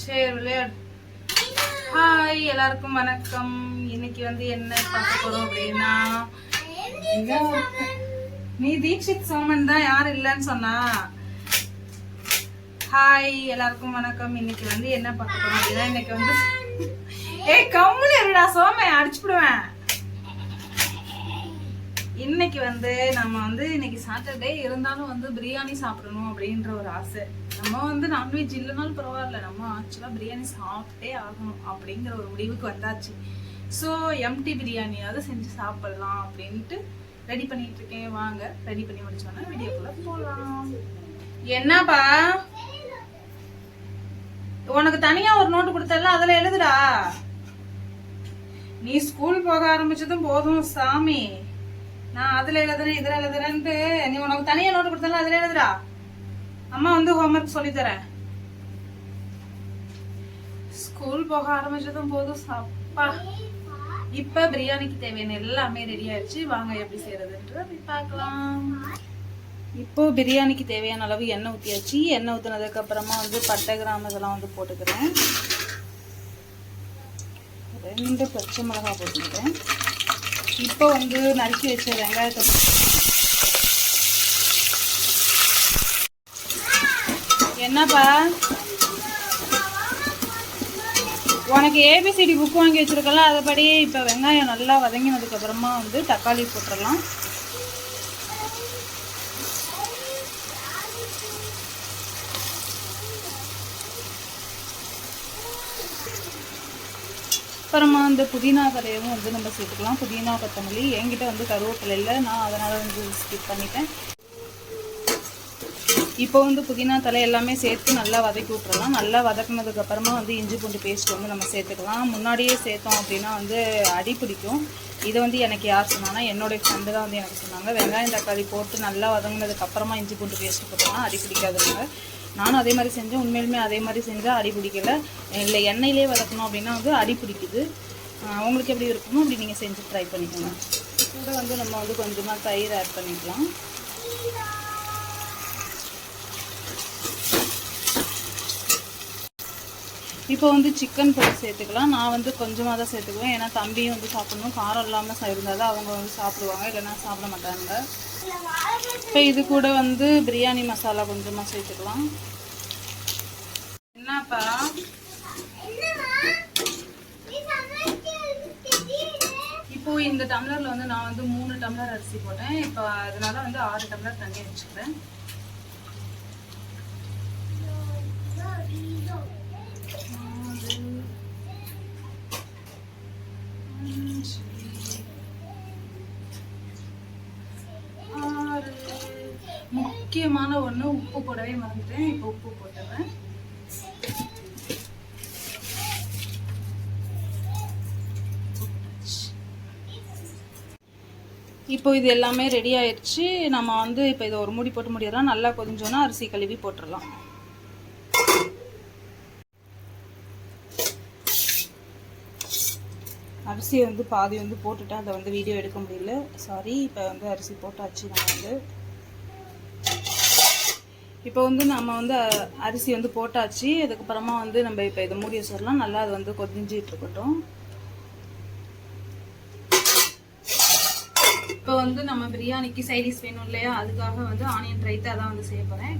சரி விளையாடு. ஹாய் எல்லாருக்கும் வணக்கம். இன்னைக்கு வந்து என்ன பார்க்க போறோம் அப்படின்னா, நீ தீக்ஷித் சோமன் தான், யாரும் இல்லைன்னு சொன்னா. ஹாய் எல்லாருக்கும் வணக்கம். இன்னைக்கு வந்து என்ன பார்க்க போறோம் அப்படின்னா, இன்னைக்கு வந்து கம்முனு இருடா சோமன், அடிச்சுடுவேன். இன்னைக்கு வந்து நம்ம வந்து இன்னைக்கு சாட்டர்டே இருந்தாலும் வந்து பிரியாணி சாப்பிடணும் அப்படின்ற ஒரு ஆசை. நம்ம வந்து நான்வெஜ் இல்லைனாலும் பரவாயில்ல, நம்ம ஆக்சுவலாக பிரியாணி சாப்பிட்டே ஆகணும் அப்படிங்கிற ஒரு முடிவுக்கு வந்தாச்சு. ஸோ எம்டி பிரியாணியாவது செஞ்சு சாப்பிடலாம் அப்படின்ட்டு ரெடி பண்ணிட்டு இருக்கேன். வாங்க ரெடி பண்ணி முடிச்சோன்னா வீடியோக்குள்ள போகலாம். என்னப்பா உனக்கு தனியா ஒரு நோட்டு கொடுத்தல, அதுல எழுதுடா. நீ ஸ்கூல் போக ஆரம்பிச்சதும் போதும் சாமி, நான் அதுல எழுதுறேன் இதுல எழுதுறேன்ட்டு நீ உனக்கு தனியா நோட்டு கொடுத்தல, அதுல எழுதுடா. அம்மா வந்து ஹோம்ஒர்க் சொல்லி தரேன். ஸ்கூல் போக ஆரம்பிச்சதும் போதும் சாப்பா. இப்ப பிரியாணிக்கு தேவையான எல்லாமே ரெடி ஆயிடுச்சு. வாங்க எப்படி செய்யறதுன்றது பார்க்கலாம். இப்போ பிரியாணிக்கு தேவையான அளவு எண்ணெய் ஊற்றியாச்சு. எண்ணெய் ஊற்றினதுக்கு அப்புறமா வந்து பட்டை கிராம்பு இதெல்லாம் வந்து போட்டுக்கிறேன். 2 பச்சை மிளகாய் போட்டுக்கிறேன். இப்போ வந்து நறுக்கி வச்ச வெங்காயத்தை என்னப்பா உனக்கு ஏபிசிடி புக் வாங்கி வச்சிருக்கல, அதுபடி இப்போ வெங்காயம் நல்லா வதங்கினதுக்கு அப்புறமா வந்து தக்காளி போட்டுடலாம். அப்புறமா அந்த புதினா தலையவும் வந்து நம்ம சேர்த்துக்கலாம். புதினா கொத்தமல்லி என்கிட்ட வந்து கருவேப்பிலை இல்லை, நான் அதனால் வந்து ஸ்கிப் பண்ணிட்டேன். இப்போ வந்து புதினா தலை எல்லாமே சேர்த்து நல்லா வதக்கி விட்டுறலாம். நல்லா வதக்குனதுக்கு அப்புறமா வந்து இஞ்சி பூண்டு பேஸ்ட் வந்து நம்ம சேர்த்துக்கலாம். முன்னாடியே சேர்த்தோம் அப்படின்னா வந்து அடி பிடிக்கும். இதை வந்து எனக்கு யார் சொன்னாங்கன்னா என்னோடய ஃப்ரெண்டு தான் வந்து எனக்கு சொன்னாங்க. வெங்காயம் தக்காளி போட்டு நல்லா வதங்கினதுக்கு அப்புறமா இஞ்சி பூண்டு பேஸ்ட் போட்டோம்னா அடி பிடிக்காதுங்க. நானும் அதே மாதிரி செஞ்சேன். உண்மையிலுமே அதே மாதிரி செஞ்சால் அடி பிடிக்கல. இல்லை எண்ணெயிலே வதக்கணும் அப்படின்னா வந்து அடி பிடிக்குது. உங்களுக்கு எப்படி இருக்கணும் அப்படி நீங்கள் செஞ்சு ட்ரை பண்ணிக்கோங்க. கூட வந்து நம்ம வந்து கொஞ்சமாக தயிர் ஆட் பண்ணிக்கலாம். இப்போ வந்து சிக்கன் பொடி சேர்த்துக்கலாம். நான் வந்து கொஞ்சமாக தான் சேர்த்துக்குவேன், ஏன்னா தம்பியும் வந்து சாப்பிடணும். காரம் இல்லாமல் இருந்தால் தான் அவங்க வந்து சாப்பிடுவாங்க, இல்லைன்னா சாப்பிட மாட்டாங்க. இப்போ இது கூட வந்து பிரியாணி மசாலா கொஞ்சமாக சேர்த்துக்கலாம். என்னப்பா இப்போ இந்த டம்ளரில் வந்து நான் வந்து 3 டம்ளர் அரிசி போட்டேன். இப்போ அதனால வந்து 6 டம்ளர் தண்ணி வச்சுக்கிறேன். முக்கியமான ஒன்று, உப்பு போடவே மறந்துட்டேன். இப்போ உப்பு போட்டுறேன். இப்போ இது எல்லாமே ரெடி ஆயிடுச்சு. நம்ம வந்து இப்போ இதை ஒரு மூடி போட்டு முடியலாம். நல்லா கொதிஞ்சோன்னா அரிசி கழுவி போட்டுடலாம். அரிசியை வந்து பாதி வந்து போட்டுட்டேன், அதை வந்து வீடியோ எடுக்க முடியல, சாரி. இப்போ வந்து அரிசி போட்டாச்சு. இப்போ வந்து நம்ம வந்து அரிசி வந்து போட்டாச்சு. அதுக்கப்புறமா வந்து நம்ம இப்போ இதை மூடி வச்சிடலாம். நல்லா அது வந்து கொதிஞ்சிட்டு இருக்கட்டும். இப்போ வந்து நம்ம பிரியாணிக்கு சைடிஷ் வேணும் இல்லையா, அதுக்காக வந்து ஆனியன் ரைத்தா தான் வந்து செய்ய போகிறேன்.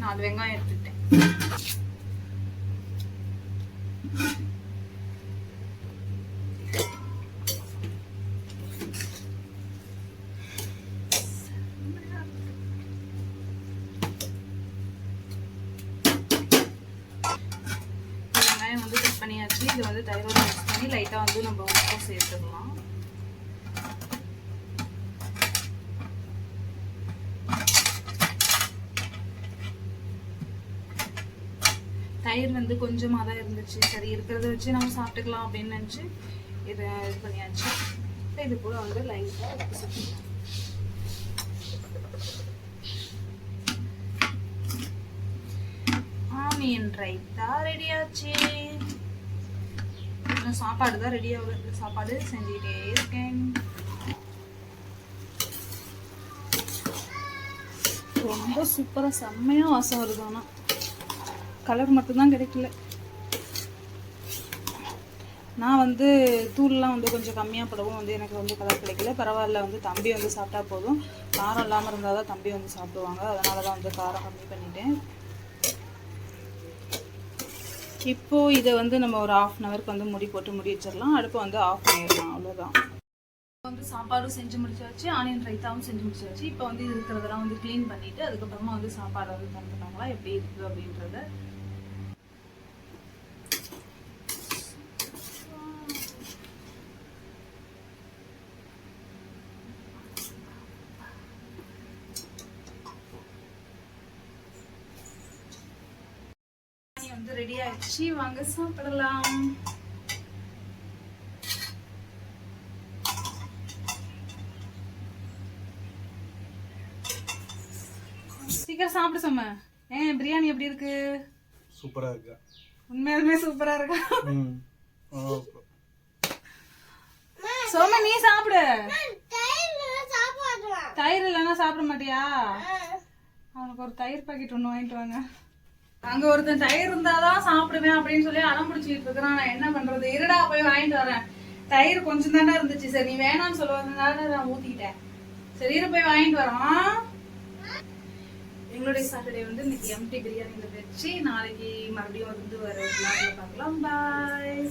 4 வெங்காயம் எடுத்துக்கிட்டேன். வந்து கட் பண்ணியாச்சு. இது வந்து தயிரோட மிக்ஸ் பண்ணி லைட்டாக வந்து நம்ம உப்பு சேர்த்துக்கலாம். தயிர் வந்து கொஞ்சமாக தான் இருந்துச்சு, சரி இருக்கிறத வச்சு நம்ம சாப்பிட்டுக்கலாம் அப்படின்னு நினச்சி இதை இது பண்ணியாச்சு. இது கூட வந்து லைட்டாக உப்பு சேர்த்துக்கலாம். ஆனியன் ரைத்தா ரெடி ஆச்சு. சாப்பாடு தான் ரெடி ஆகுது. சாப்பாடு செஞ்சுக்கிட்டே இருக்கேன். ரொம்ப சூப்பராக செம்மையாக வாசம் வருது. ஆனால் கலர் மட்டும்தான் கிடைக்கல. நான் வந்து தூள்லாம் வந்து கொஞ்சம் கம்மியாக போடவும் வந்து எனக்கு வந்து கலர் கிடைக்கல. பரவாயில்ல, வந்து தம்பி வந்து சாப்பிட்டா போதும். காரம் இல்லாமல் இருந்தால் தான் தம்பி வந்து சாப்பிடுவாங்க. அதனால தான் வந்து காரம் கம்மி பண்ணிட்டேன். இப்போது இதை வந்து நம்ம ஒரு 1/2 ஹவருக்கு வந்து மூடி போட்டு மூடி வச்சிடலாம். அடுப்பை வந்து ஆஃப் பண்ணிடலாம். அவ்வளோதான். வந்து சாப்பாடும் செஞ்சு முடிச்சாச்சு, ஆனியன் ரைத்தாவும் செஞ்சு முடிச்சாச்சு. இப்போ வந்து இருக்கிறதெல்லாம் வந்து க்ளீன் பண்ணிவிட்டு அதுக்கப்புறமா வந்து சாப்பாடை வந்து தந்துட்டாங்களா எப்படி இருக்குது அப்படின்றத. வந்து ரெடி ஆயிடுச்சு, வாங்க சாப்பிடலாம். சீக்கிரம் சாப்பிட சொன்ன. பிரியாணி எப்படி இருக்கு? சூப்பரா இருக்கு. உண்மையாலுமே சூப்பரா இருக்கா? சோம நீ சாப்பிடு. தயிர் இல்லைன்னா சாப்பிட மாட்டியா? அவனுக்கு ஒரு தயிர் பாக்கெட் ஒன்று வாங்கிட்டு வாங்க. அங்க ஒருத்தன் தயிர் இருந்தாதான் சாப்பிடுவேன் அப்படின்னு சொல்லி அடம் பிடிச்சிட்டு இருக்கிறான். நான் என்ன பண்றது? இருடா போய் வாங்கிட்டு வரேன். தயிர் கொஞ்சம் தானே இருந்துச்சு. சரி நீ வேணாம்னு சொல்லுவதுனால நான் ஊத்திக்கிட்டேன். சரி இரு போய் வாங்கிட்டு வரோம். எங்களுடைய சாட்டர்டே வந்து இன்னைக்கு எம்டி பிரியாணியில வச்சு, நாளைக்கு மறுபடியும் வந்து வர பார்க்கலாம். பாய்.